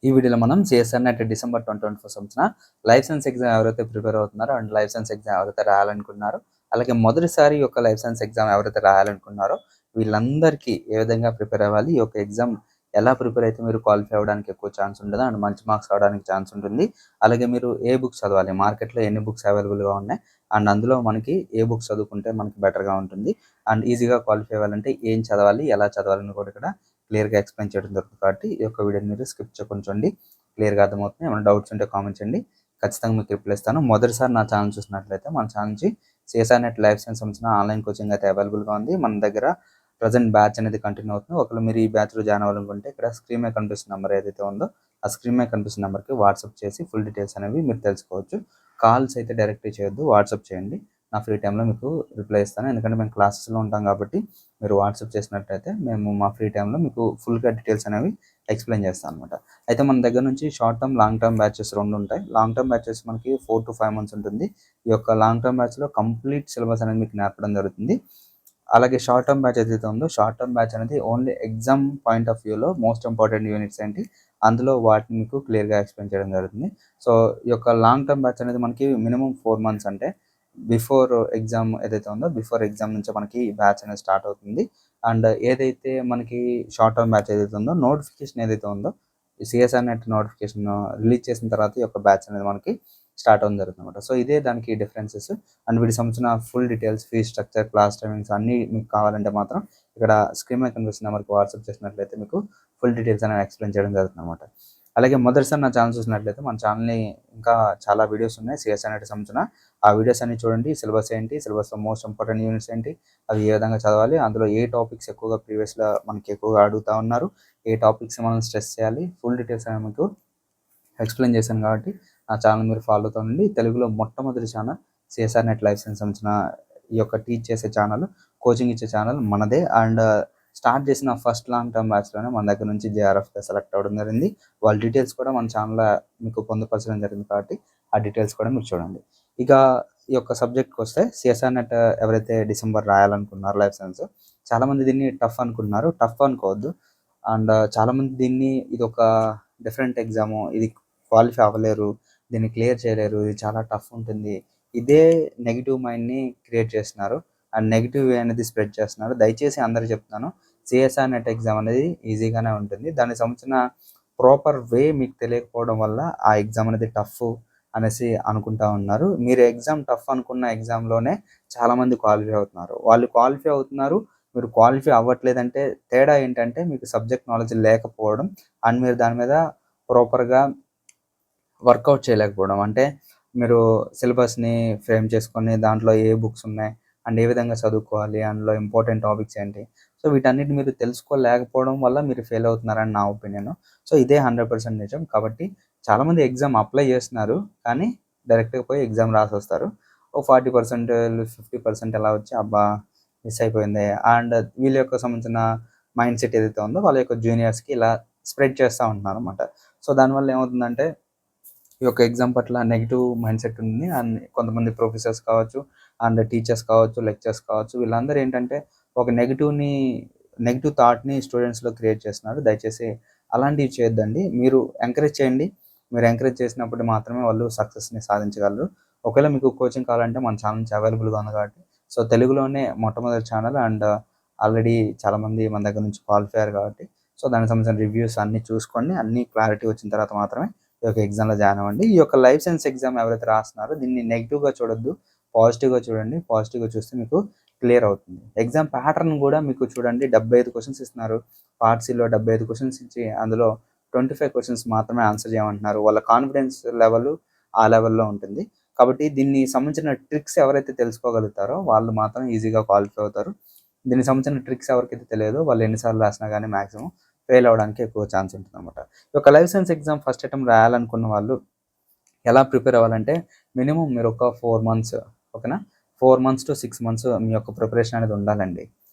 ఈ వీడియోలో మనం సిఎస్ఆర్ నెట్ డిసెంబర్ 2024 సంవత్సరం లైసెన్స్ ఎగ్జామ్ ఎవరైతే ప్రిపేర్ అవుతున్నారో అండ్ లైసెన్స్ ఎగ్జామ్ ఎవరైతే రాయాలనుకున్నారో, అలాగే మొదటిసారి ఈ యొక్క లైసెన్స్ ఎగ్జామ్ ఎవరైతే రాయాలనుకున్నారో వీళ్ళందరికీ ఏ విధంగా ప్రిపేర్ అవ్వాలి, ఈ యొక్క ఎగ్జామ్ ఎలా ప్రిపేర్ అయితే మీరు క్వాలిఫై అవ్వడానికి ఎక్కువ ఛాన్స్ ఉంటుంది అండ్ మంచి మార్క్స్ రావడానికి ఛాన్స్ ఉంటుంది. అలాగే మీరు ఏ బుక్స్ చదవాలి, మార్కెట్లో ఎన్ని బుక్స్ అవైలబుల్గా ఉన్నాయి అండ్ అందులో మనకి ఏ బుక్స్ చదువుకుంటే మనకి బెటర్గా ఉంటుంది అండ్ ఈజీగా క్వాలిఫై అవ్వాలంటే ఏం చదవాలి, ఎలా చదవాలని కూడా ఇక్కడ క్లియర్గా ఎక్స్ప్లెయిన్ చేయడం జరుగుతుంది. కాబట్టి ఈ యొక్క వీడియోని మీరు స్కిప్ చేయకుండా చూడండి, క్లియర్గా అర్థమవుతుంది. ఏమైనా డౌట్స్ ఉంటే కామెంట్ చేయండి, ఖచ్చితంగా మీకు రిప్లై ఇస్తాను. మొదటిసారి నా ఛానల్ చూసినట్లయితే మన ఛానల్ నుంచి సిఎస్ఆర్ నెట్ లైఫ్ సైన్స్ సంబంధించిన ఆన్లైన్ కోచింగ్ అయితే అవైలబుల్గా ఉంది. మన దగ్గర ప్రజెంట్ బ్యాచ్ అనేది కంటిన్యూ అవుతుంది. ఒకవేళ మీరు ఈ బ్యాచ్లో జాయిన్ అవ్వాలనుకుంటే ఇక్కడ స్క్రీన్ మీద కనిపిస్తున్న నెంబర్ ఏదైతే ఉందో ఆ స్క్రీన్ మీద కనిపిస్తున్న నెంబర్కి వాట్సాప్ చేసి ఫుల్ డీటెయిల్స్ అనేవి మీరు తెలుసుకోవచ్చు. కాల్స్ అయితే డైరెక్ట్గా చేయొద్దు, వాట్సాప్ చేయండి. నా ఫ్రీ టైంలో మీకు రిప్లై ఇస్తాను. ఎందుకంటే మేము క్లాసెస్లో ఉంటాం కాబట్టి మీరు వాట్సాప్ చేసినట్టయితే మేము మా ఫ్రీ టైంలో మీకు ఫుల్గా డీటెయిల్స్ అనేవి ఎక్స్ప్లెయిన్ చేస్తాం అనమాట. అయితే మన దగ్గర నుంచి short term, long term batches రెండు ఉంటాయి. లాంగ్ టర్మ్ బ్యాచెస్ మనకి 4 to 5 months ఉంటుంది. ఈ యొక్క లాంగ్ టర్మ్ బ్యాచ్లో కంప్లీట్ సిలబస్ అనేది మీకు నేర్పడం జరుగుతుంది. అలాగే షార్ట్ టర్మ్ బ్యాచ్ ఏదైతే ఉందో షార్ట్ టర్మ్ బ్యాచ్ అనేది ఓన్లీ ఎగ్జామ్ పాయింట్ ఆఫ్ వ్యూలో మోస్ట్ ఇంపార్టెంట్ యూనిట్స్ ఏంటి అందులో వాటిని మీకు క్లియర్గా ఎక్స్ప్లెయిన్ చేయడం జరుగుతుంది. సో ఈ యొక్క లాంగ్ టర్మ్ బ్యాచ్ అనేది మనకి మినిమం 4 months, అంటే బిఫోర్ ఎగ్జామ్ ఏదైతే ఉందో బిఫోర్ ఎగ్జామ్ నుంచి మనకి బ్యాచ్ అనేది స్టార్ట్ అవుతుంది. అండ్ ఏదైతే మనకి షార్ట్ టర్మ్ బ్యాచ్ ఏదైతే ఉందో నోటిఫికేషన్ ఏదైతే ఉందో సిఎస్ఆర్ నెట్ నోటిఫికేషన్ రిలీజ్ చేసిన తర్వాత ఈ యొక్క బ్యాచ్ అనేది మనకి స్టార్ట్ అవ్వడం జరుగుతుంది అనమాట. సో ఇదే దానికి డిఫరెన్సెస్ అండ్ వీటికి సంబంధించిన full details, fee structure, class timings అన్నీ మీకు కావాలంటే మాత్రం ఇక్కడ స్క్రీన్ మీద కనిపిస్తున్న నెంబర్కి వాట్సాప్ చేసినట్లయితే మీకు ఫుల్ డీటెయిల్స్ అనేవి ఎక్స్ప్లెయిన్ చేయడం జరుగుతుంది అనమాట. అలాగే మొదటిసారి నా ఛానల్ చూసినట్లయితే మన ఛానల్ని ఇంకా చాలా వీడియోస్ ఉన్నాయి సిఎస్ఆర్ నెట్కి సంబంధించిన. ఆ వీడియోస్ అన్ని చూడండి. సిలబస్ ఏంటి, సిలబస్లో మోస్ట్ ఇంపార్టెంట్ యూనిట్స్ ఏంటి, అవి ఏ విధంగా చదవాలి, అందులో ఏ టాపిక్స్ ఎక్కువగా ప్రీవియస్లో మనకి ఎక్కువగా అడుగుతూ ఉన్నారు, ఏ టాపిక్స్ మనం స్ట్రెస్ చేయాలి, ఫుల్ డీటెయిల్స్ అనేవి మీకు ఎక్స్ప్లెయిన్ చేశాను. కాబట్టి నా ఛానల్ మీరు ఫాలో అవుతానండి. తెలుగులో మొట్టమొదటి channel CSR net life science సంబంధించిన ఈ యొక్క టీచ్ చేసే ఛానల్, కోచింగ్ ఇచ్చే ఛానల్ మనదే. అండ్ స్టార్ట్ చేసిన ఫస్ట్ లాంగ్ టర్మ్ బ్యాచ్లోనే మన దగ్గర నుంచి జేఆర్ఎఫ్గా సెలెక్ట్ అవ్వడం జరిగింది. వాళ్ళ డీటెయిల్స్ కూడా మన ఛానల్లో మీకు పొందుపరచడం జరిగింది. కాబట్టి ఆ డీటెయిల్స్ కూడా మీరు చూడండి. ఇక ఈ యొక్క సబ్జెక్ట్కి వస్తే సిఎస్ఆర్ నెట్ ఎవరైతే డిసెంబర్ రాయాలనుకున్నారో లైఫ్ సైన్స్, చాలామంది దీన్ని టఫ్ అనుకుంటున్నారు. టఫ్ అనుకోవద్దు. అండ్ చాలామంది దీన్ని ఇది ఒక డిఫరెంట్ ఎగ్జాము, ఇది క్వాలిఫై అవ్వలేరు, దీన్ని క్లియర్ చేయలేరు, ఇది చాలా టఫ్ ఉంటుంది, ఇదే నెగిటివ్ మైండ్ని క్రియేట్ చేస్తున్నారు అండ్ నెగిటివ్ వే అనేది స్ప్రెడ్ చేస్తున్నారు. దయచేసి అందరూ చెప్తున్నాను, సిఎస్ఆర్ నెట్ ఎగ్జామ్ అనేది ఈజీగానే ఉంటుంది. దానికి సంబంధించిన ప్రాపర్ వే మీకు తెలియకపోవడం వల్ల ఆ ఎగ్జామ్ అనేది టఫ్ అనేసి అనుకుంటా ఉన్నారు. మీరు ఎగ్జామ్ టఫ్ అనుకున్న ఎగ్జామ్లోనే చాలామంది క్వాలిఫై అవుతున్నారు. వాళ్ళు క్వాలిఫై అవుతున్నారు, మీరు క్వాలిఫై అవ్వట్లేదంటే తేడా ఏంటంటే మీకు సబ్జెక్ట్ నాలెడ్జ్ లేకపోవడం అండ్ మీరు దాని మీద ప్రాపర్గా వర్కౌట్ చేయలేకపోవడం. అంటే మీరు సిలబస్ని ఫ్రేమ్ చేసుకొని దాంట్లో ఏ బుక్స్ ఉన్నాయి అండ్ ఏ విధంగా చదువుకోవాలి, అందులో ఇంపార్టెంట్ టాపిక్స్ ఏంటి, సో వీటన్నిటి మీరు తెలుసుకోలేకపోవడం వల్ల మీరు ఫెయిల్ అవుతున్నారని నా ఒపీనియన్. సో ఇదే 100% నిజం. కాబట్టి చాలామంది ఎగ్జామ్ అప్లై చేస్తున్నారు కానీ డైరెక్ట్గా పోయి ఎగ్జామ్ రాసి వస్తారు. ఓ 40%, 50% ఎలా వచ్చి అబ్బా మిస్ అయిపోయింది అండ్ వీళ్ళ యొక్క సంబంధించిన మైండ్ సెట్ ఏదైతే ఉందో వాళ్ళ యొక్క జూనియర్స్కి ఇలా స్ప్రెడ్ చేస్తూ ఉంటున్నారు అనమాట. సో దానివల్ల ఏమవుతుందంటే ఈ యొక్క ఎగ్జామ్ పట్ల నెగిటివ్ మైండ్ సెట్ ఉంది. అండ్ కొంతమంది ప్రొఫెసర్స్ కావచ్చు అండ్ టీచర్స్ కావచ్చు, లెక్చర్స్ కావచ్చు, వీళ్ళందరూ ఏంటంటే ఒక నెగిటివ్ థాట్ని స్టూడెంట్స్లో క్రియేట్ చేస్తున్నారు. దయచేసి అలాంటివి చేయొద్దండి. మీరు ఎంకరేజ్ చేయండి. మీరు ఎంకరేజ్ చేసినప్పుడు మాత్రమే వాళ్ళు సక్సెస్ని సాధించగలరు. ఒకవేళ మీకు కోచింగ్ కావాలంటే మన ఛానల్ నుంచి అవైలబుల్గా ఉంది. కాబట్టి సో తెలుగులోనే మొట్టమొదటి ఛానల్ అండ్ ఆల్రెడీ చాలామంది మన దగ్గర నుంచి క్వాలిఫై అయ్యారు. కాబట్టి సో దానికి సంబంధించిన రివ్యూస్ అన్నీ చూసుకోండి. అన్నీ క్లారిటీ వచ్చిన తర్వాత మాత్రమే ఈ యొక్క ఎగ్జామ్లో జాయిన్ అవ్వండి. ఈ యొక్క లైఫ్ సైన్స్ ఎగ్జామ్ ఎవరైతే రాస్తున్నారో దీన్ని నెగిటివ్గా చూడొద్దు, పాజిటివ్గా చూడండి. పాజిటివ్గా చూస్తే మీకు క్లియర్ అవుతుంది. ఎగ్జామ్ ప్యాటర్న్ కూడా మీకు చూడండి, 75 క్వశ్చన్స్ ఇస్తున్నారు. పార్ట్ సిలో 75 క్వశ్చన్స్ ఇచ్చి అందులో 25 క్వశ్చన్స్ మాత్రమే ఆన్సర్ చేయమంటున్నారు. వాళ్ళ కాన్ఫిడెన్స్ లెవెల్ ఆ లెవెల్లో ఉంటుంది. కాబట్టి దీన్ని సంబంధించిన ట్రిక్స్ ఎవరైతే తెలుసుకోగలుగుతారో వాళ్ళు మాత్రం ఈజీగా క్వాలిఫై అవుతారు. దీనికి సంబంధించిన ట్రిక్స్ ఎవరికైతే తెలియదో వాళ్ళు ఎన్నిసార్లు రాసినా కానీ మ్యాక్సిమం ఫెయిల్ అవ్వడానికి ఎక్కువ ఛాన్స్ ఉంటుంది అనమాట. ఈ యొక్క life science exam first attempt రాయాలనుకున్న వాళ్ళు ఎలా ప్రిపేర్ అవ్వాలంటే మినిమం మీరు ఒక 4 months, ఓకేనా, 4 months to 6 months మీ యొక్క ప్రిపరేషన్ అనేది ఉండాలండి.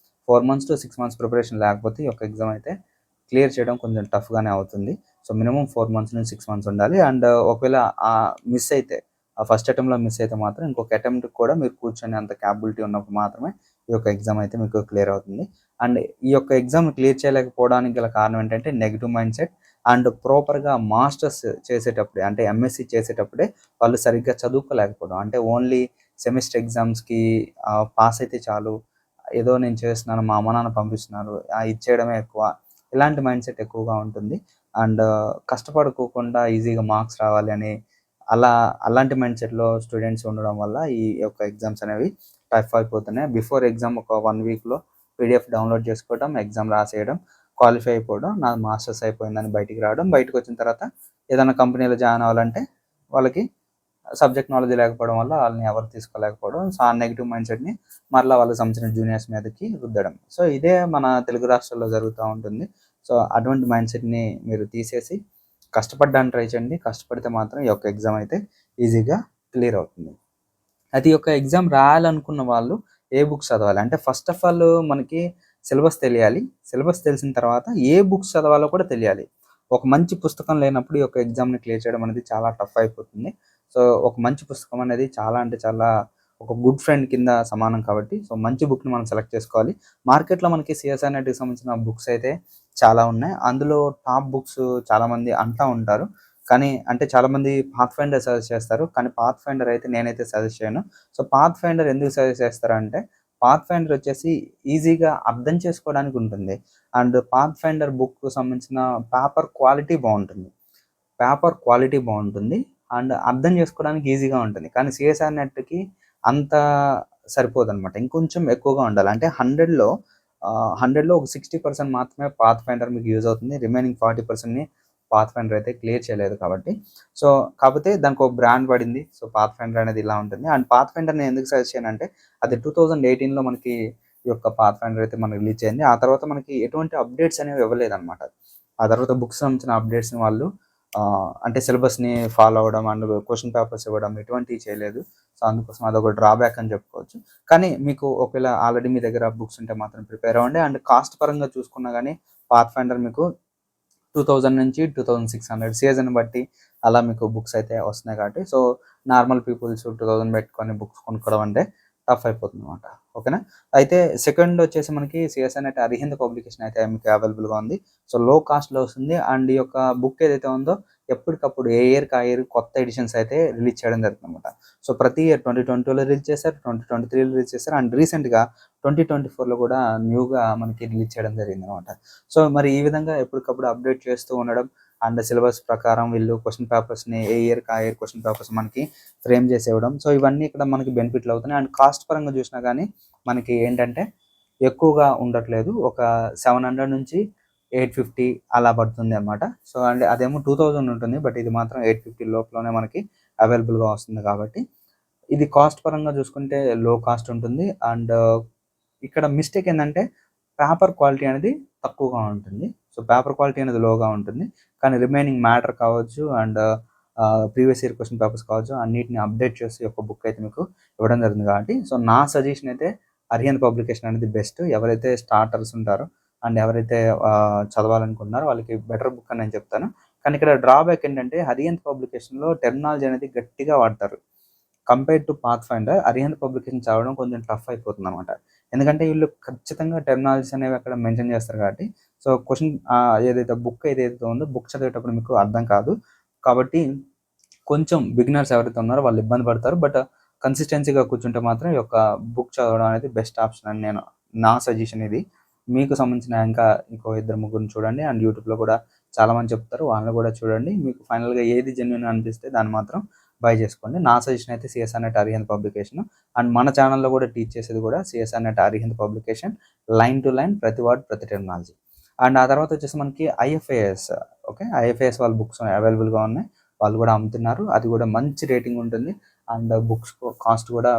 4 months to 6 months ప్రిపరేషన్ లేకపోతే ఈ యొక్క ఎగ్జామ్ అయితే క్లియర్ చేయడం కొంచెం టఫ్గానే అవుతుంది. సో మినిమం 4 months నుంచి 6 months ఉండాలి. అండ్ ఒకవేళ మిస్ అయితే, ఆ ఫస్ట్ అటెంప్ట్లో మిస్ అయితే మాత్రం ఇంకొక అటెంప్ట్ కూడా మీరు కూర్చొని అంత క్యాపబిలిటీ ఉన్నప్పుడు మాత్రమే ఈ యొక్క ఎగ్జామ్ అయితే మీకు క్లియర్ అవుతుంది. అండ్ ఈ యొక్క ఎగ్జామ్ క్లియర్ చేయలేకపోవడానికి గల కారణం ఏంటంటే నెగిటివ్ మైండ్ సెట్. అండ్ ప్రాపర్గా మాస్టర్స్ చేసేటప్పుడే అంటే ఎంఎస్సి చేసేటప్పుడే వాళ్ళు సరిగ్గా చదువుకోలేకపోవడం, అంటే ఓన్లీ సెమిస్టర్ ఎగ్జామ్స్కి పాస్ అయితే చాలు, ఏదో నేను చేస్తున్నాను మా అమ్మ నాన్న పంపిస్తున్నారు ఇచ్చేయడమే ఎక్కువ, ఇలాంటి మైండ్ సెట్ ఎక్కువగా ఉంటుంది. అండ్ కష్టపడుకోకుండా ఈజీగా మార్క్స్ రావాలి అని అలాంటి మైండ్ సెట్లో స్టూడెంట్స్ ఉండడం వల్ల ఈ యొక్క ఎగ్జామ్స్ అనేవి టఫ్ అయిపోతున్నాయి. బిఫోర్ ఎగ్జామ్ ఒక 1 వీక్లో పీడిఎఫ్ డౌన్లోడ్ చేసుకోవడం, ఎగ్జామ్ రాసేయడం, క్వాలిఫై అయిపోవడం, నా మాస్టర్స్ అయిపోయిందని బయటికి రావడం, బయటకు వచ్చిన తర్వాత ఏదైనా కంపెనీలో జాయిన్ అవ్వాలంటే వాళ్ళకి సబ్జెక్ట్ నాలెడ్జ్ లేకపోవడం వల్ల వాళ్ళని ఎవరు తీసుకోలేకపోవడం, సో ఆ నెగిటివ్ మైండ్ సెట్ని మరలా వాళ్ళకి సంబంధించిన జూనియర్స్ మీదకి రుద్దడం. సో ఇదే మన తెలుగు రాష్ట్రాల్లో జరుగుతూ ఉంటుంది. సో అటువంటి మైండ్ సెట్ని మీరు తీసేసి కష్టపడడానికి ట్రై చేయండి. కష్టపడితే మాత్రం ఈ యొక్క ఎగ్జామ్ అయితే ఈజీగా క్లియర్ అవుతుంది. అది ఒక ఎగ్జామ్ రాయాలనుకున్న వాళ్ళు ఏ బుక్స్ చదవాలి అంటే ఫస్ట్ ఆఫ్ ఆల్ మనకి సిలబస్ తెలియాలి. సిలబస్ తెలిసిన తర్వాత ఏ బుక్స్ చదవాలో కూడా తెలియాలి. ఒక మంచి పుస్తకం లేనప్పుడు ఈ యొక్క ఎగ్జామ్ని క్లియర్ చేయడం అనేది చాలా టఫ్ అయిపోతుంది. సో ఒక మంచి పుస్తకం అనేది చాలా అంటే చాలా ఒక గుడ్ ఫ్రెండ్ కింద సమానం కాబట్టి సో మంచి బుక్ని మనం సెలెక్ట్ చేసుకోవాలి. మార్కెట్లో మనకి సిఎస్ఐఆర్ నెట్కి సంబంధించిన బుక్స్ అయితే చాలా ఉన్నాయి. అందులో టాప్ బుక్స్ చాలామంది అంటూ ఉంటారు. కానీ అంటే చాలామంది పాత్ ఫైండర్ సజెస్ట్ చేస్తారు. కానీ పాత్ ఫైండర్ అయితే నేనైతే సజెస్ట్ చేయను. సో పాత్ ఫైండర్ ఎందుకు సజెస్ట్ చేస్తారంటే పాత్ ఫైండర్ వచ్చేసి ఈజీగా అర్థం చేసుకోవడానికి ఉంటుంది. అండ్ పాత్ ఫైండర్ బుక్కు సంబంధించిన పేపర్ క్వాలిటీ బాగుంటుంది. అండ్ అర్థం చేసుకోవడానికి ఈజీగా ఉంటుంది. కానీ సిఎస్ఆర్ నెట్‌కి అంత సరిపోదనమాట. ఇంకొంచెం ఎక్కువగా ఉండాలి. అంటే 100లో ఒక 60% మాత్రమే పాత్ ఫైండర్ మీకు యూజ్ అవుతుంది. రిమైనింగ్ 40%ని పాత్ ఫైండర్ అయితే క్లియర్ చేయలేదు కాబట్టి. సో కాకపోతే దానికి ఒక బ్రాండ్ పడింది. సో పాత్ ఫైండర్ అనేది ఇలా ఉంటుంది. అండ్ పాత్ ఫైండర్ నేను ఎందుకు సజెస్ట్ చేయనంటే అది 2018లో మనకి ఈ యొక్క పాత్ ఫైండర్ అయితే మనకి రిలీజ్ అయింది. ఆ తర్వాత మనకి ఎటువంటి అప్డేట్స్ అనేవి ఇవ్వలేదనమాట. ఆ తర్వాత బుక్స్ సంబంధించిన అప్డేట్స్‌ని వాళ్ళు అంటే సిలబస్‌ని ఫాలో అవ్వడం అండ్ క్వెషన్ పేపర్స్ ఇవ్వడం ఇటువంటివి చేయలేదు. సో అందుకోసం అదొక డ్రాబ్యాక్ అని చెప్పుకోవచ్చు. కానీ మీకు ఒకవేళ ఆల్రెడీ మీ దగ్గర బుక్స్ ఉంటే మాత్రం ప్రిపేర్ అవ్వండి. అండ్ కాస్ట్ పరంగా చూసుకున్నా గానీ పాత్ ఫైండర్ మీకు 2000 నుంచి 2600 సీజన్ బట్టి అలా మీకు బుక్స్ అయితే వస్తున్నాయి కాబట్టి సో నార్మల్ పీపుల్స్ 2000 పెట్టుకొని బుక్స్ కొనుక్కోవడం అంటే టఫ్ అయిపోతుందన్నమాట. ఓకేనా? అయితే సెకండ్ వచ్చేసి మనకి సిఎస్ఐ నెట్ అరిహంత్ పబ్లికేషన్ అయితే మీకు అవైలబుల్‌గా ఉంది. సో లో కాస్ట్‌లో వస్తుంది. అండ్ ఈ యొక్క బుక్ ఏదైతే ఉందో ఎప్పటికప్పుడు ఏ ఇయర్‌కి ఆ ఇయర్ కొత్త ఎడిషన్స్ అయితే రిలీజ్ చేయడం జరుగుతుందన్నమాట. సో ప్రతి ఇయర్ 2020లో రిలీజ్ చేశారు, 2023లో రిలీజ్ చేశారు అండ్ రీసెంట్‌గా 2024లో కూడా న్యూగా మనకి రిలీజ్ చేయడం జరిగిందన్నమాట. సో మరి ఈ విధంగా ఎప్పటికప్పుడు అప్డేట్ చేస్తూ ఉండడం అండ్ సిలబస్ ప్రకారం వీళ్ళు క్వెషన్ పేపర్స్‌ని ఏ ఇయర్‌కి ఆ ఇయర్ క్వెషన్ పేపర్స్ మనకి ఫ్రేమ్ చేసి ఇవ్వడం. సో ఇవన్నీ ఇక్కడ మనకి బెనిఫిట్లు అవుతున్నాయి. అండ్ కాస్ట్ పరంగా చూసినా కానీ మనకి ఏంటంటే ఎక్కువగా ఉండట్లేదు. ఒక 700 నుంచి 850 అలా పడుతుంది అనమాట. సో అండ్ అదేమో 2000 ఉంటుంది. బట్ ఇది మాత్రం 850 లోపలనే మనకి అవైలబుల్‌గా వస్తుంది కాబట్టి ఇది కాస్ట్ పరంగా చూసుకుంటే లో కాస్ట్ ఉంటుంది. అండ్ ఇక్కడ మిస్టేక్ ఏందంటే పేపర్ క్వాలిటీ అనేది తక్కువగా ఉంటుంది. సో పేపర్ క్వాలిటీ అనేది లోగా ఉంటుంది. కానీ రిమైనింగ్ మ్యాటర్ కావచ్చు and previous year question papers కావచ్చు అన్నిటిని అప్డేట్ చేసి ఒక బుక్ అయితే మీకు ఇవ్వడం జరిగింది కాబట్టి సో నా సజెషన్ అయితే అరిహంత్ పబ్లికేషన్ అనేది బెస్ట్. ఎవరైతే స్టార్టర్స్ ఉంటారో అండ్ ఎవరైతే చదవాలనుకుంటున్నారో వాళ్ళకి బెటర్ బుక్ అని నేను చెప్తాను. కానీ ఇక్కడ డ్రాబ్యాక్ ఏంటంటే అరిహంత్ పబ్లికేషన్‌లో టెర్మినాలజీ అనేది గట్టిగా వాడతారు. Compared to path finder Arihant publication చదవడం కొంచెం టఫ్ అయిపోతుందన్నమాట. ఎందుకంటే వీళ్ళు ఖచ్చితంగా టెర్మినాలజీస్ అనేవి అక్కడ మెన్షన్ చేస్తారు కాబట్టి సో క్వెషన్ ఏదైతే బుక్ ఏదైతే ఉందో బుక్ చదివేటప్పుడు మీకు అర్థం కాదు. కాబట్టి కొంచెం బిగినర్స్ ఎవరైతే ఉన్నారో వాళ్ళు ఇబ్బంది పడతారు. బట్ కన్సిస్టెన్సీగా కూర్చుంటే మాత్రం ఈ యొక్క బుక్ చదవడం అనేది బెస్ట్ ఆప్షన్ అని నా సజెషన్ ఇది. మీకు సంబంధించిన ఇంకా ఇంకో ఇద్దరు ముగ్గురిని చూడండి అండ్ యూట్యూబ్‌లో కూడా చాలామంది చెప్తారు. వాళ్ళని కూడా చూడండి. మీకు ఫైనల్‌గా ఏది జెన్యూన్ అనిపిస్తే దాన్ని మాత్రం బై చేసుకోండి. నా సజెషన్ అయితే CSR net Arihant publication and మన ఛానల్‌లో కూడా టీచ్ చేసేది కూడా CSR net Arihant publication line to line ప్రతి వర్డ్ ప్రతి టెర్మినాలజీ. అండ్ ఆ తర్వాత వచ్చేసి మనకి ఐఎఫ్ఏఎస్ ఓకే. ఐఎఫ్ఏఎస్ వాళ్ళ బుక్స్ అవైలబుల్‌గా ఉన్నాయి. వాళ్ళు కూడా అమ్ముతున్నారు. అది కూడా మంచి రేటింగ్ ఉంటుంది. అండ్ బుక్స్ కాస్ట్ కూడా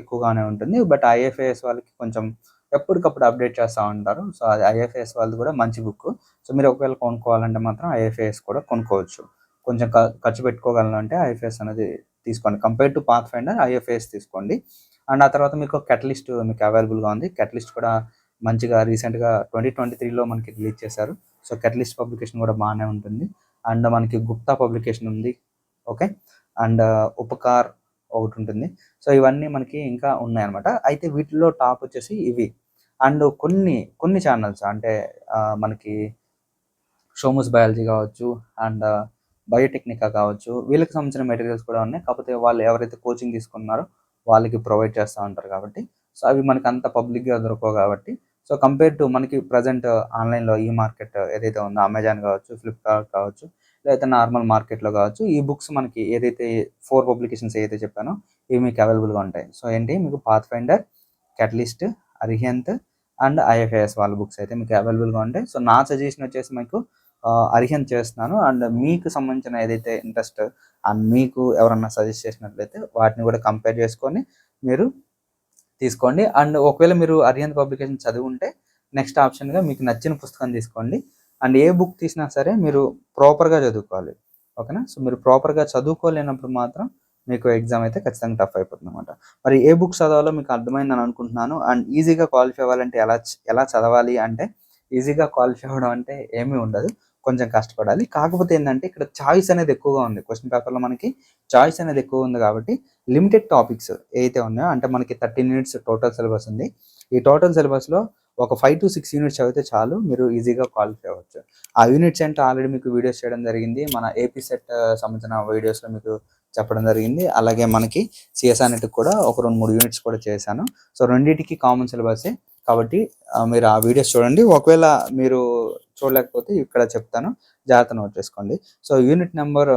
ఎక్కువగానే ఉంటుంది. బట్ ఐఎఫ్ఏఎస్ వాళ్ళకి కొంచెం ఎప్పటికప్పుడు అప్డేట్ చేస్తూ ఉంటారు. సో అది ఐఎఫ్ఏఎస్ వాళ్ళది కూడా మంచి బుక్. సో మీరు ఒకవేళ కొనుక్కోవాలంటే మాత్రం ఐఎఫ్ఏఎస్ కూడా కొనుక్కోవచ్చు. కొంచెం ఖర్చు పెట్టుకోగలను అంటే ఐఎఫ్ఏఎస్ అనేది తీసుకోండి. కంపేర్ టు పాత్ ఫైండర్ ఐఎఫ్ఏఎస్ తీసుకోండి. అండ్ ఆ తర్వాత మీకు కెటలిస్ట్ మీకు అవైలబుల్‌గా ఉంది. కెటలిస్ట్ కూడా మంచిగా రీసెంట్‌గా 2023లో మనకి రిలీజ్ చేశారు. సో కెటలిస్ట్ పబ్లికేషన్ కూడా బాగానే ఉంటుంది. అండ్ మనకి గుప్తా పబ్లికేషన్ ఉంది. ఓకే. అండ్ ఉపకార్ ఒకటి ఉంటుంది. సో ఇవన్నీ మనకి ఇంకా ఉన్నాయన్నమాట. అయితే వీటిలో టాప్ వచ్చేసి ఇవి. అండ్ కొన్ని ఛానల్స్ అంటే మనకి షోమస్ బయాలజీ కావచ్చు అండ్ బయోటెక్నికా కావచ్చు, వీళ్ళకి సంబంధించిన మెటీరియల్స్ కూడా ఉన్నాయి. కాకపోతే వాళ్ళు ఎవరైతే కోచింగ్ తీసుకున్నారో వాళ్ళకి ప్రొవైడ్ చేస్తూ ఉంటారు కాబట్టి, సో అవి మనకు అంత పబ్లిక్గా దొరకవు కాబట్టి, సో కంపేర్ టు మనకి ప్రజెంట్ ఆన్లైన్లో ఈ మార్కెట్ ఏదైతే ఉందో అమెజాన్ కావచ్చు, ఫ్లిప్కార్ట్ కావచ్చు, లేకపోతే నార్మల్ మార్కెట్లో కావచ్చు, ఈ బుక్స్ మనకి ఏదైతే 4 పబ్లికేషన్స్ ఏదైతే చెప్పానో ఇవి మీకు అవైలబుల్గా ఉంటాయి. సో ఏంటి మీకు Pathfinder, Catalyst, Arihant and IFIS వాళ్ళ బుక్స్ అయితే మీకు అవైలబుల్గా ఉంటాయి. సో నా సజెషన్ వచ్చేసి మీకు అరిహంత్ చేస్తున్నాను. అండ్ మీకు సంబంధించిన ఏదైతే ఇంట్రెస్ట్ అండ్ మీకు ఎవరన్నా సజెస్ట్ చేసినట్లయితే వాటిని కూడా కంపేర్ చేసుకొని మీరు తీసుకోండి. అండ్ ఒకవేళ మీరు అరిహంత్ పబ్లికేషన్ చదివి ఉంటే నెక్స్ట్ ఆప్షన్గా మీకు నచ్చిన పుస్తకం తీసుకోండి. అండ్ ఏ బుక్ తీసినా సరే మీరు ప్రాపర్గా చదువుకోవాలి. ఓకేనా? సో మీరు ప్రాపర్గా చదువుకోలేనప్పుడు మాత్రం మీకు ఎగ్జామ్ అయితే ఖచ్చితంగా టఫ్ అయిపోతుంది అనమాట. మరి ఏ బుక్ చదవాలో మీకు అర్థమైందని అనుకుంటున్నాను. అండ్ ఈజీగా క్వాలిఫై అవ్వాలంటే ఎలా చదవాలి అంటే, ఈజీగా క్వాలిఫై అవ్వడం అంటే ఏమీ ఉండదు, కొంచెం కష్టపడాలి. కాకపోతే ఏంటంటే ఇక్కడ చాయిస్ అనేది ఎక్కువగా ఉంది. క్వశ్చన్ పేపర్లో మనకి చాయిస్ అనేది ఎక్కువ ఉంది కాబట్టి లిమిటెడ్ టాపిక్స్ ఏవైతే ఉన్నాయో, అంటే మనకి 13 యూనిట్స్ టోటల్ సిలబస్ ఉంది. ఈ టోటల్ సిలబస్లో ఒక 5 to 6 యూనిట్స్ చదివితే చాలు, మీరు ఈజీగా క్వాలిఫై అవ్వచ్చు. ఆ యూనిట్స్ అంటే ఆల్రెడీ మీకు వీడియోస్ చేయడం జరిగింది. మన ఏపీ సెట్ సంబంధించిన వీడియోస్లో మీకు చెప్పడం జరిగింది. అలాగే మనకి సిఎస్ఐఆర్ నెట్కి కూడా ఒక 2-3 యూనిట్స్ కూడా చేశాను. సో రెండింటికి కామన్ సిలబసే కాబట్టి మీరు ఆ వీడియోస్ చూడండి. ఒకవేళ మీరు చూడలేకపోతే ఇక్కడ చెప్తాను, జాగ్రత్త నోట్ చేసుకోండి. సో యూనిట్ నెంబర్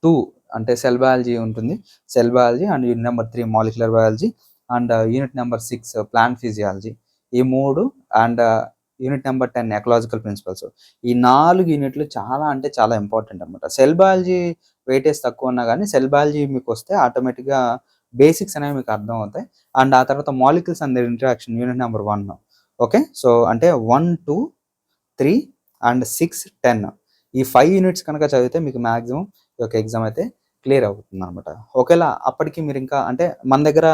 2 అంటే సెల్ బయాలజీ ఉంటుంది. Cell biology and unit number 3 molecular biology and unit number 6 plant physiology, ఈ 3 and unit number 10 ecological principles. ఈ 4 యూనిట్లు చాలా అంటే చాలా ఇంపార్టెంట్ అనమాట. సెల్ బయాలజీ వెయిటేజ్ తక్కువ ఉన్నా కానీ సెల్ బయాలజీ మీకు వస్తే ఆటోమేటిక్గా బేసిక్స్ అనేవి మీకు అర్థం అవుతాయి. అండ్ ఆ తర్వాత molecules and their interaction unit number 1. Okay, so అంటే 1, 2, 3 అండ్ 6, 10 ఈ 5 యూనిట్స్ కనుక చదివితే మీకు మ్యాక్సిమం ఈ యొక్క ఎగ్జామ్ అయితే క్లియర్ అవుతుంది అనమాట. ఒకవేళ అప్పటికి మీరు ఇంకా అంటే మన దగ్గర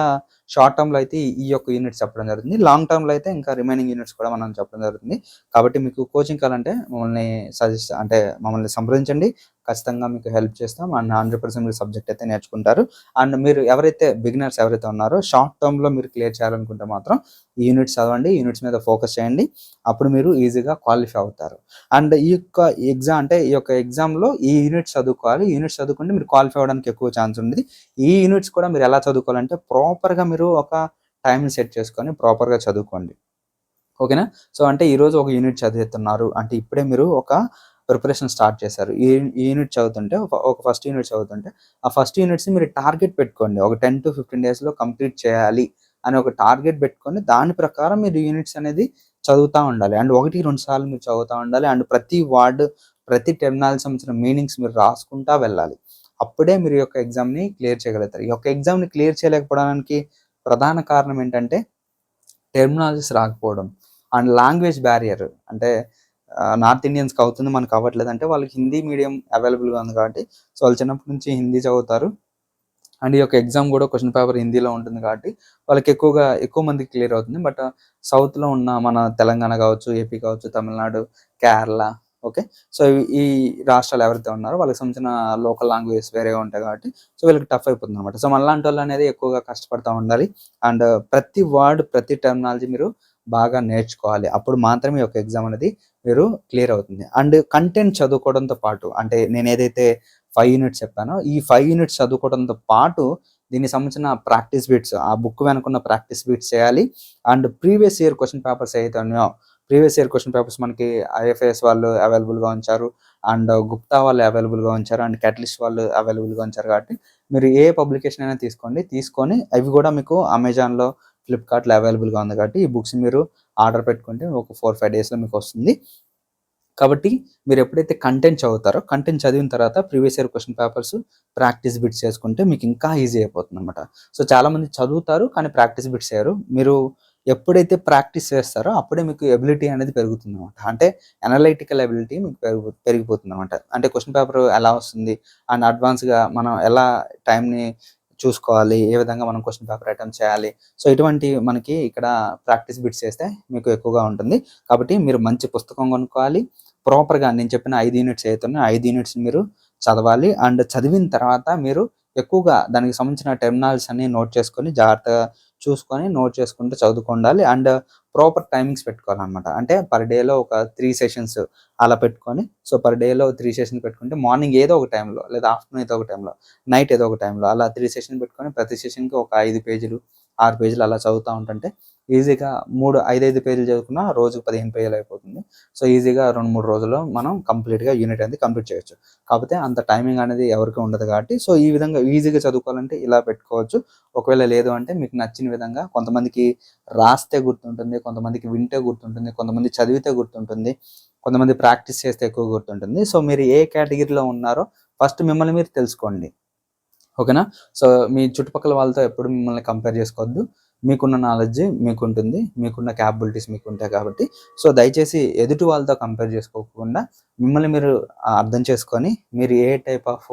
షార్ట్ టర్మ్లో అయితే ఈ యొక్క యూనిట్స్ చెప్పడం జరుగుతుంది, లాంగ్ టర్మ్లో అయితే ఇంకా రిమైనింగ్ యూనిట్స్ కూడా మనం చెప్పడం జరుగుతుంది. కాబట్టి మీకు కోచింగ్ కావాలంటే మమ్మల్ని సంప్రదించండి, ఖచ్చితంగా మీకు హెల్ప్ చేస్తాం. అండ్ 100% మీరు సబ్జెక్ట్ అయితే నేర్చుకుంటారు. అండ్ మీరు ఎవరైతే బిగినర్స్ ఎవరైతే ఉన్నారో షార్ట్ టర్మ్లో మీరు క్లియర్ చేయాలనుకుంటే మాత్రం ఈ యూనిట్స్ చదవండి, యూనిట్స్ మీద ఫోకస్ చేయండి, అప్పుడు మీరు ఈజీగా క్వాలిఫై అవుతారు. అండ్ ఈ యొక్క ఎగ్జామ్లో ఈ యూనిట్స్ చదువుకోవాలి. ఈ యూనిట్స్ చదువుకుంటే మీరు క్వాలిఫై అవ్వడానికి ఎక్కువ ఛాన్స్ ఉంది. ఈ యూనిట్స్ కూడా మీరు ఎలా చదువుకోవాలంటే ప్రాపర్గా మీరు ఒక టైంని సెట్ చేసుకొని ప్రాపర్గా చదువుకోండి. ఓకేనా? సో అంటే ఈరోజు ఒక యూనిట్ చదువుతున్నారు అంటే ఇప్పుడే మీరు ఒక ప్రిపరేషన్ స్టార్ట్ చేశారు. ఈ యూనిట్ చదువుతుంటే ఒక ఫస్ట్ యూనిట్ చదువుతుంటే ఆ ఫస్ట్ యూనిట్స్ని మీరు టార్గెట్ పెట్టుకోండి. ఒక 10 to 15 డేస్లో కంప్లీట్ చేయాలి అని ఒక టార్గెట్ పెట్టుకొని దాని ప్రకారం మీరు యూనిట్స్ అనేది చదువుతూ ఉండాలి. అండ్ 1-2 సార్లు మీరు చదువుతూ ఉండాలి. అండ్ ప్రతి వర్డ్, ప్రతి టెర్మినాలజీ సంబంధించిన మీనింగ్స్ మీరు రాసుకుంటూ వెళ్ళాలి. అప్పుడే మీరు ఈ యొక్క ఎగ్జామ్ని క్లియర్ చేయగలుగుతారు. ఈ యొక్క ఎగ్జామ్ని క్లియర్ చేయలేకపోవడానికి ప్రధాన కారణం ఏంటంటే టెర్మినాలజీస్ రాకపోవడం అండ్ లాంగ్వేజ్ బ్యారియర్. అంటే నార్త్ ఇండియన్స్కి అవుతుంది, మనకు అవ్వట్లేదు. అంటే వాళ్ళకి హిందీ మీడియం అవైలబుల్గా ఉంది కాబట్టి సో వాళ్ళు చిన్నప్పటి నుంచి హిందీ చదువుతారు. అండ్ ఈ యొక్క ఎగ్జామ్ కూడా క్వశ్చన్ పేపర్ హిందీలో ఉంటుంది కాబట్టి వాళ్ళకి ఎక్కువ మందికి క్లియర్ అవుతుంది. బట్ సౌత్లో ఉన్న మన తెలంగాణ కావచ్చు, ఏపీ కావచ్చు, తమిళనాడు, కేరళ, ఓకే, సో ఈ రాష్ట్రాలు ఎవరైతే ఉన్నారో వాళ్ళకి సంబంధించిన లోకల్ లాంగ్వేజెస్ వేరేగా ఉంటాయి కాబట్టి సో వీళ్ళకి టఫ్ అయిపోతుంది అనమాట. సో మనలాంటి వాళ్ళు అనేది ఎక్కువగా కష్టపడుతూ ఉండాలి. అండ్ ప్రతి వర్డ్, ప్రతి టెర్మినాలజీ మీరు బాగా నేర్చుకోవాలి. అప్పుడు మాత్రమే ఈ యొక్క ఎగ్జామ్ అనేది మీరు క్లియర్ అవుతుంది. అండ్ కంటెంట్ చదువుకోవడంతో పాటు అంటే నేను ఏదైతే 5 యూనిట్స్ చెప్పానో ఈ 5 యూనిట్స్ చదువుకోవడంతో పాటు దీనికి సంబంధించిన ప్రాక్టీస్ బిట్స్, ఆ బుక్ వెనుకున్న ప్రాక్టీస్ బిట్స్ చేయాలి. And previous year question papers ఏదైతే ఉన్నాయో ప్రీవియస్ ఇయర్ క్వశ్చన్ పేపర్స్ మనకి ఐఎఫ్ఐఎస్ వాళ్ళు అవైలబుల్గా ఉంచారు, అండ్ గుప్తా వాళ్ళు అవైలబుల్గా ఉంచారు, అండ్ క్యాటలిస్ట్ వాళ్ళు అవైలబుల్గా ఉంచారు. కాబట్టి మీరు ఏ పబ్లికేషన్ అయినా తీసుకొని అవి కూడా మీకు అమెజాన్లో, ఫ్లిప్కార్ట్లో అవైలబుల్గా ఉంది కాబట్టి ఈ బుక్స్ మీరు ఆర్డర్ పెట్టుకుంటే ఒక 4-5 డేస్లో మీకు వస్తుంది. కాబట్టి మీరు ఎప్పుడైతే కంటెంట్ చదువుతారో కంటెంట్ చదివిన తర్వాత previous year question papers practice bits చేసుకుంటే మీకు ఇంకా ఈజీ అయిపోతుంది అనమాట. సో చాలామంది చదువుతారు కానీ ప్రాక్టీస్ బిట్స్ చేయరు. మీరు ఎప్పుడైతే ప్రాక్టీస్ చేస్తారో అప్పుడే మీకు ఎబిలిటీ అనేది పెరుగుతుంది అనమాట. అంటే అనలైటికల్ ఎబిలిటీ మీకు పెరిగిపోతుంది అనమాట. అంటే క్వశ్చన్ పేపర్ ఎలా వస్తుంది అండ్ అడ్వాన్స్గా మనం ఎలా టైంని చూసుకోవాలి, ఏ విధంగా మనం క్వశ్చన్ పేపర్ అటెంప్ట్ చేయాలి, సో ఇటువంటి మనకి ఇక్కడ ప్రాక్టీస్ బిట్స్ చేస్తే మీకు ఎక్కువగా ఉంటుంది. కాబట్టి మీరు మంచి పుస్తకం కొనుక్కోవాలి, ప్రాపర్గా నేను చెప్పిన 5 యూనిట్స్ అవుతున్నాయి 5 యూనిట్స్ మీరు చదవాలి. అండ్ చదివిన తర్వాత మీరు ఎక్కువగా దానికి సంబంధించిన టెర్మినాలజీస్ అన్ని నోట్ చేసుకొని జాగ్రత్తగా చూసుకొని నోట్ చేసుకుంటూ చదువుకుండాలి. అండ్ ప్రాపర్ టైమింగ్స్ పెట్టుకోవాలన్నమాట. అంటే పర్ డేలో ఒక 3 సెషన్స్ అలా పెట్టుకొని, సో పర్ డేలో 3 సెషన్స్ పెట్టుకుంటే మార్నింగ్ ఏదో ఒక టైంలో, లేదా ఆఫ్టర్‌నూన్ ఏదో ఒక టైంలో, నైట్ ఏదో ఒక టైంలో అలా 3 సెషన్స్ పెట్టుకొని ప్రతి సెషన్‌కి ఒక 5 పేజీలు, 6 పేజీలు అలా చదువుతా ఉంటుంటే ఈజీగా 5 పేజీలు చదువుకున్నా రోజుకి 15 పేజీలు అయిపోతుంది. సో ఈజీగా 2, 3 రోజుల్లో మనం కంప్లీట్‌గా యూనిట్ అనేది కంప్లీట్ చేయొచ్చు. కాకపోతే అంత టైమింగ్ అనేది ఎవరికీ ఉండదు కాబట్టి, సో ఈ విధంగా ఈజీగా చదువుకోవాలంటే ఇలా పెట్టుకోవచ్చు. ఒకవేళ లేదు అంటే మీకు నచ్చిన విధంగా కొంతమందికి రాస్తే గుర్తుంటుంది, కొంతమందికి వింటే గుర్తుంటుంది, కొంతమంది చదివితే గుర్తుంటుంది, కొంతమంది ప్రాక్టీస్ చేస్తే ఎక్కువ గుర్తుంటుంది. సో మీరు ఏ కేటగిరీలో ఉన్నారో ఫస్ట్ మిమ్మల్ని మీరు తెలుసుకోండి. ఓకేనా? సో మీ చుట్టుపక్కల వాళ్ళతో ఎప్పుడు మిమ్మల్ని కంపేర్ చేసుకోవద్దు. మీకున్న నాలెడ్జ్ మీకుంటుంది. మీకున్న క్యాపబిలిటీస్ మీకుంటాయి కాబట్టి, సో దయచేసి ఎదుటి వాళ్ళతో కంపేర్ చేసుకోకుండా మిమ్మల్ని మీరు అర్థం చేసుకొని, మీరు ఏ టైప్ ఆఫ్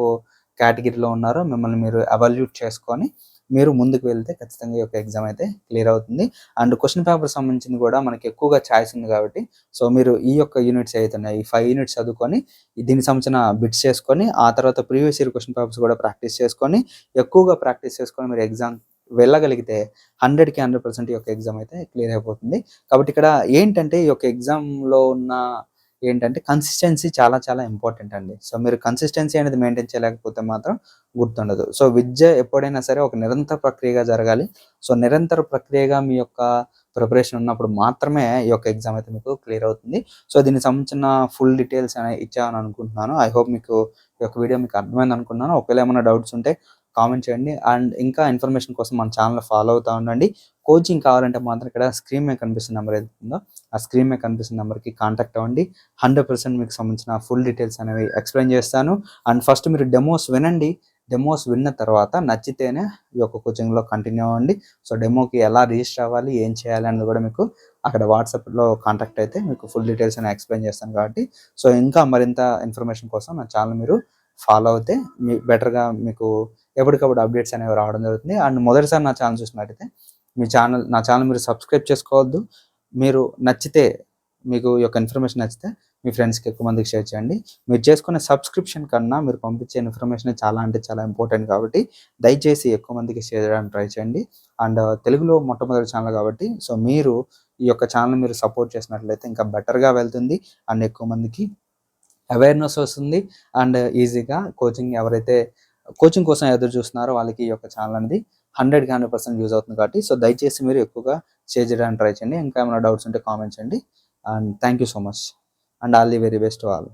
కేటగిరీలో ఉన్నారో మిమ్మల్ని మీరు ఎవాల్యూట్ చేసుకొని మీరు ముందుకు వెళ్తే ఖచ్చితంగా ఈ యొక్క ఎగ్జామ్ అయితే క్లియర్ అవుతుంది. అండ్ క్వెషన్ పేపర్ సంబంధించింది కూడా మనకి ఎక్కువగా చాయిస్ ఉంది కాబట్టి, సో మీరు ఈ యొక్క యూనిట్స్ ఏవైతే ఉన్నాయో, ఈ 5 యూనిట్స్ చదువుకొని దీనికి సంబంధించిన బిట్స్ చేసుకొని, ఆ తర్వాత ప్రీవియస్ ఇయర్ క్వెషన్ పేపర్స్ కూడా ప్రాక్టీస్ చేసుకొని, ఎక్కువగా ప్రాక్టీస్ చేసుకొని మీరు ఎగ్జామ్ వెళ్ళగలిగితే 100కి 100% ఈ యొక్క ఎగ్జామ్ అయితే క్లియర్ అయిపోతుంది. కాబట్టి ఇక్కడ ఏంటంటే ఈ యొక్క ఎగ్జామ్‌లో ఉన్న ఏంటంటే కన్సిస్టెన్సీ చాలా చాలా ఇంపార్టెంట్ అండి. సో మీరు కన్సిస్టెన్సీ అనేది మెయింటైన్ చేయలేకపోతే మాత్రం గుర్తుండదు. సో విద్య ఎప్పుడైనా సరే ఒక నిరంతర ప్రక్రియగా జరగాలి. సో నిరంతర ప్రక్రియగా మీ యొక్క ప్రిపరేషన్ ఉన్నప్పుడు మాత్రమే ఈ యొక్క ఎగ్జామ్ అయితే మీకు క్లియర్ అవుతుంది. సో దీనికి సంబంధించిన ఫుల్ డీటెయిల్స్ అనేవి ఇచ్చానని అనుకుంటున్నాను. ఐ హోప్ మీకు ఈ యొక్క వీడియో మీకు అర్థమైంది అనుకున్నాను. ఒకవేళ ఏమైనా డౌట్స్ ఉంటే కామెంట్ చేయండి. అండ్ ఇంకా ఇన్ఫర్మేషన్ కోసం మన ఛానల్ ఫాలో అవుతా ఉండండి. కోచింగ్ కావాలంటే మాత్రం ఇక్కడ స్క్రీన్ మీద కనిపిస్తున్న నెంబర్ ఏదైతే ఉందో, ఆ స్క్రీన్ మీద కనిపిస్తున్న నెంబర్‌కి కాంటాక్ట్ అవ్వండి. 100% మీకు సంబంధించిన ఫుల్ డీటెయిల్స్ అనేవి ఎక్స్‌ప్లెయిన్ చేస్తాను. అండ్ ఫస్ట్ మీరు డెమోస్ వినండి. డెమోస్ విన్న తర్వాత నచ్చితేనే ఈ యొక్క కోచింగ్‌లో కంటిన్యూ అవ్వండి. సో డెమోకి ఎలా రిజిస్టర్ అవ్వాలి, ఏం చేయాలి అనేది కూడా మీకు అక్కడ వాట్సాప్‌లో కాంటాక్ట్ అయితే మీకు ఫుల్ డీటెయిల్స్ అనేవి ఎక్స్‌ప్లెయిన్ చేస్తాను కాబట్టి, సో ఇంకా మరింత ఇన్ఫర్మేషన్ కోసం నా ఛానల్ మీరు ఫాలో అవుతే బెటర్‌గా మీకు ఎప్పటికప్పుడు అప్డేట్స్ అనేవి రావడం జరుగుతుంది. అండ్ మొదటిసారి నా ఛానల్ చూసినట్టయితే నా ఛానల్ మీరు సబ్స్క్రైబ్ చేసుకోవద్దు. మీరు నచ్చితే, మీకు ఈ యొక్క ఇన్ఫర్మేషన్ నచ్చితే మీ ఫ్రెండ్స్‌కి ఎక్కువ మందికి షేర్ చేయండి. మీరు చేసుకునే సబ్స్క్రిప్షన్ కన్నా మీరు పంపించే ఇన్ఫర్మేషన్ చాలా అంటే చాలా ఇంపార్టెంట్ కాబట్టి దయచేసి ఎక్కువ మందికి షేర్ చేయడానికి ట్రై చేయండి. అండ్ తెలుగులో మొట్టమొదటి ఛానల్ కాబట్టి, సో మీరు ఈ యొక్క ఛానల్ మీరు సపోర్ట్ చేసినట్లయితే ఇంకా బెటర్‌గా వెళ్తుంది. అండ్ ఎక్కువ మందికి అవేర్‌నెస్ వస్తుంది. అండ్ ఈజీగా కోచింగ్ కోసం ఎదురు చూస్తున్నారో వాళ్ళకి ఈ యొక్క ఛానల్ అనేది 100కి 100% యూజ్ అవుతుంది కాబట్టి, సో దయచేసి మీరు ఎక్కువగా షేర్ చేయడానికి ట్రై చేయండి. ఇంకా ఏమైనా డౌట్స్ ఉంటే కామెంట్ చేయండి. And thank you so much. And all the very best to all.